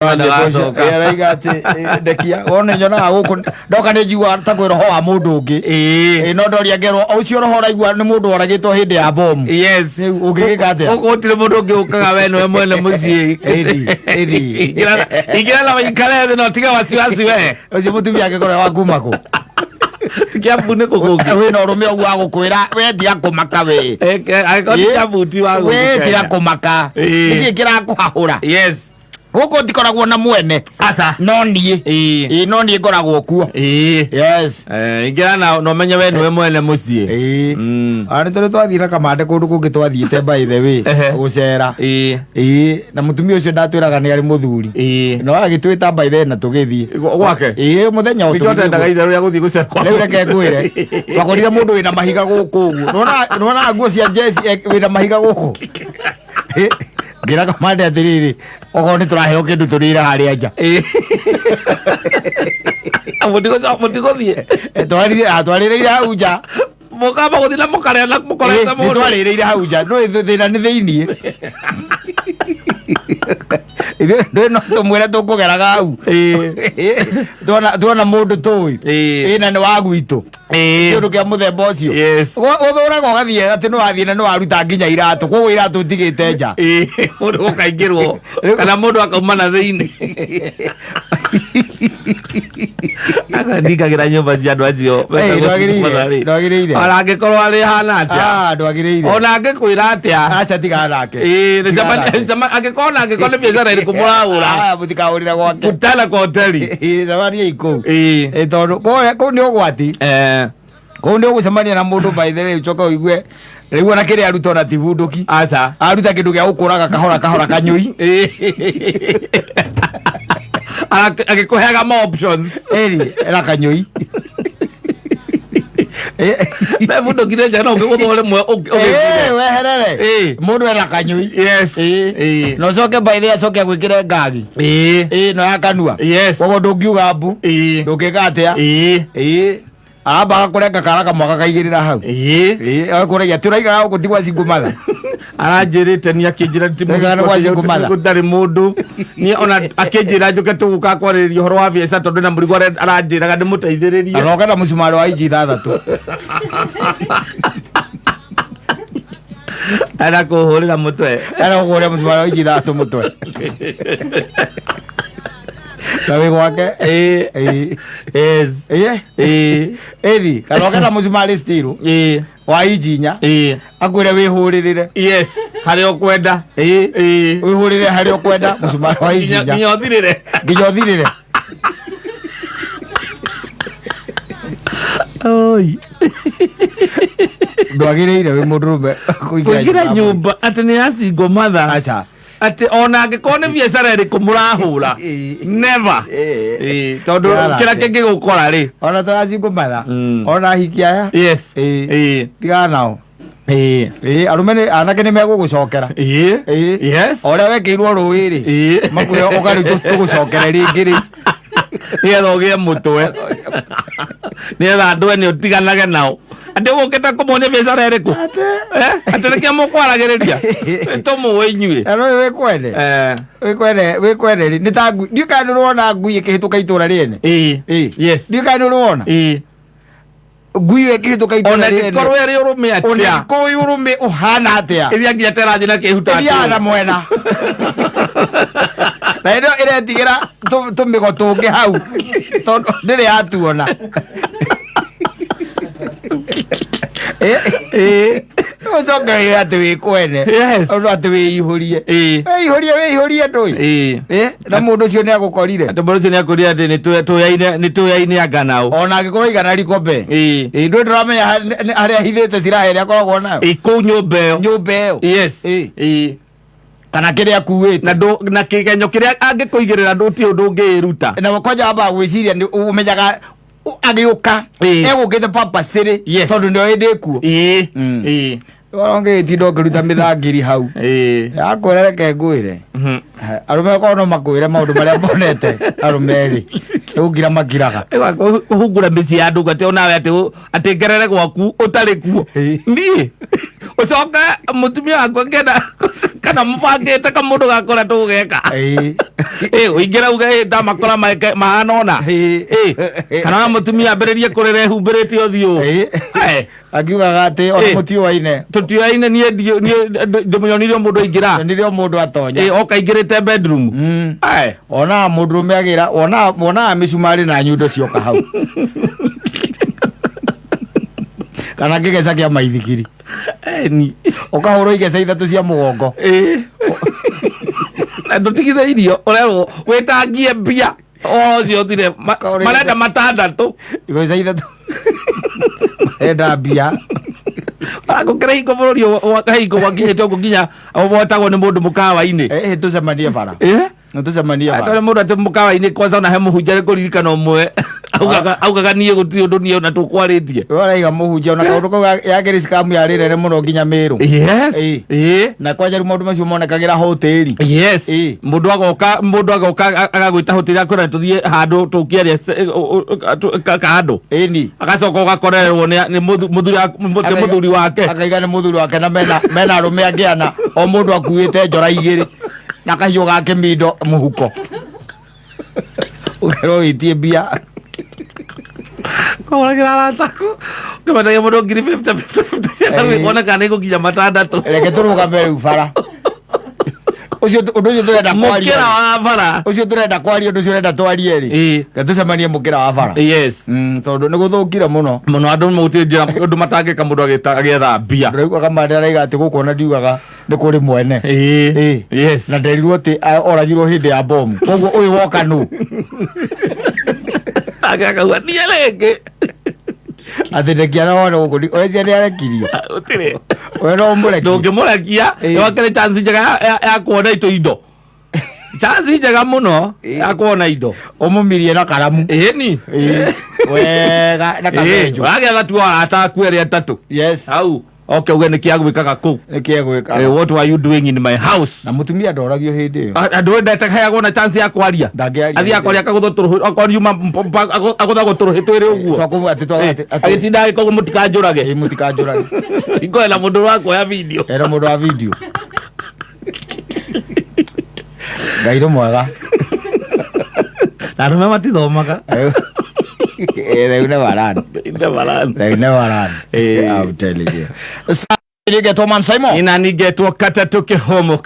era igati ndekia wona nyona guku ndoka ni njigua ta kwira ho wa mundu ungi no ndoria ngerwo ucio roho raigua ni mundu oragitwo hindi ya bomu yes ungigate gutire mundu ungi ukaga we no mwene mucii igira la ikale no tiga wasiwasi we ucio mutumia ngekora wa kumako kiambune kugungi we no rume ogwa gukwira we tia kumaka we kiambuti wa we tia kumaka iki kira kuhahura yes guko ndikoragwo na mwene asa no nie no nie ngoragwo kuo yes igira na no menye we niwe mwene mucii ari tore twathira kamande kundu kungi twathiite by the way gucera na mutumia ucio ndatwiraga ni ari muthuri no agitwita by the na tugithii gwake muthenya utu ndendaga itharu ya guthii gucera riu reke ngwire twakorire mundu wina mahiga guku uguo nona nguo cia jesi wina mahiga guku ngira kamande atiriri ogo ni turaheo kindu turira haria nja mutigothie twarire hau nja mukamba guthina mukarena mukorete mundu twarire hau nja no thina ni thiini ndo no tumwire tukugeraga hau tuona mundu tui ina ni wa gwitu kindu kia muthemba ucio uthuraga ugathie ati ni wathie na ni waruta nginya iratu koguo iratu ndigite nja mundu ukaingirwo kana mundu akauma na thiini akandikagira nyumba cia andu acio ndwagiriire ona angikorwo ari hana atia ndwagiriire ona angikwira atia aca tiga nake angikorwo nĩ biacara ĩrĩkũ mũrahũra mũtikaũrĩre gwake mũtala kwa hoteli thamari ikũu tondũ kũu nĩ ũgwati kũu nĩ ũgũcemania na mũndũ by the way ũcoka ũigue rĩu ona kĩrĩa aruta ona ti bunduki aca aruta kĩndũ gĩa gũkũraga kahora kahora kanyũi agĩkũheaga ma options era kanyũi me mundu ngire nja no ngiguthore mwe weherere mundu ena kanyui yes no coke baile acoke gwikire ngagi no yakanua kogo ndungiuga mbu ndungiga atia aba kurenga karaka mwaka kaigirira hau akuregia turaiga gutigwa cingumatha aranjirite ni akinjira gutari mundu ni ona akinjira njuke tuguka kwaririria horo wa biacara tondu na murigo aranjiraga ndimuteithiririe anoka na mucumari wa inji 6 ara kuhurira mutwe kuhurira mucumari wa inji 3 mutwe nawe gwake eri kanoka na mucumari stiru wa injinya akwire wihuririre yes hari okwenda wihurire hari okwenda mucumari wa injinya nginya uthirire oi ndwagiriire wi mundurume kuingira nyumba ati ni acingo matha acha ati ona angĩkorwo nĩ biacara ĩrĩkũ mũrahũra never tondu kĩrĩa kĩngĩgũkora rĩ ona tũracingumatha ona hiki aya yes tigana nao arume anake nĩ megũgũcokera yes ũrĩa wekĩirwo rũĩ rĩ makuhe ũkarĩ tũgũcokere rĩngĩ rĩ nĩgetha ũgĩe mũtwe nĩgetha andũ ene ũtiganage nao ati gũkĩte kũmonia biacara ĩrĩkũ atĩ nĩkĩo mũkwaragĩrĩria tũmũĩ inyuĩ wĩkwende rĩ nĩ ta ngui ndiũĩ kana nĩ ũrona ngui ĩkĩhĩtũka itũra rĩene ndiũĩ kana nĩ ũrona ngui ĩkĩhĩtũka itũra rĩene ona ĩkorwo ĩrĩ ũrũme atĩa ona ĩkorwo ũrũme ũhana atĩa ĩrĩa nginya terathiĩ na kĩhuta ĩthiaga mwena na ĩno ĩretigĩra tũmĩgo tũngĩ hau tondũ ndĩrĩ yatuona ucoke ati wikwene undu ati wiihurie wiihurie ndui na mundu ucio ni agukorire ati mundu ucio ni akorire ati ni tuyaine anganau ona angikorwo igana rikombe ndui nduramenya haria hithite cirahe ria akoragwo nayo ikuu nyumba ĩyo yes kana kiria akuite na kigenyo kiria angikuigirira nduti undu ungiruta na kwanja amba gwiciria ni umenyaga agiuka egukite papa ciri tondu ndio indikuo ongetinda ũkĩruta mĩthangiri hau yakwĩrereke ngwĩre arũme korwo no makwĩre maũndũ marĩa monete arũme-rĩ ũngira makiraga kũhungũra mĩciĩ ya andũ gate onawe atĩ ngerere gwaku ũtarĩ kuo niĩ ucoka mutumia wako ngenda kana mfangite kamundu gakora tugeka uingira uge ndamakora mahanona kana mutumia ambiririe kurere humbirite uthio akiugaga ati ona mutioaine nie ndimunyonirio mundu ingira nirio mundu atonya oka ingirite bedroom ona mundurume agira ona micumari na nyundo cioka hau kana ngigesa kia maithikiri ni ukahurwo igesa ithatu cia mugongo ndutigitheirio urerwo witangie mbia cio thire marenda matandatu igesa ithatu enda mbia agukira hingo bururi wa kahingo gwakinyite ugu nginya wotagwo ni mundu mukawa-ini tucemanie bara tucemanie bara atore mundu ati mukawa-ini kwanza ona he muhunjia kuririkana umwe augaga nie gutiri undu nie na tukwaritie uraiga muhunjia ona kaundu kau yake scam ya rirere muno nginya Meru na kwanja ru maundu macio monekagira hoteli mundu agoka agagwita hoteli akwira tuthie handu tukiaria kandu ni agacoka ugakorerwo ni muthuri wake akaiga ni muthuri wake na mena arume angiana o mundu akuite njora igiri na kahiu gake mindo muhuko ukero witie mbia oragira arataku ngimatagia mundu ngiri 50 ona kana igukinya matandatu reke turugame riu bara ucio turenda kwaria mukira wa bara ucio turenda kwaria undu ucio urenda twarie ri gatucemanie mukira wa bara tondu ni guthukire muno andu mugutinjira undu matangika mundu agietha mbia ndiraigua kamande araiga ati gukuona ndiugaga ni kuri mwene na nderirwo ati oragirwo hindi ya bomu koguo uyu woka nu agakagua nie rĩngĩ ati ndekiana wone gukuri orecia ni arekirio utire wero mureki ndũngĩmũrekia wakĩrĩ chance njega ya kuona indo chance njega mũno ya kuona indo umumirie na karamu ni wega na kabenjo agetha tu ataku eri atatu au okay uge nikia gwikaga ku nikia gwika what were you doing in my house na mutumia ndoragio hindi iyo andu ndete kayagwo na chance ya kwaria athia akwaria akagutho turuhu akoni yuma aguthago turuhu twiri uguo twakubati agitinda iko mutikanjurage mutikanjurage iko ela mundu wako ya video era mundu wa video gairo mwega na rume matithomaga they never run. They never run. I'm telling you. Nige to man Simon. Ina nige to kata toke homo.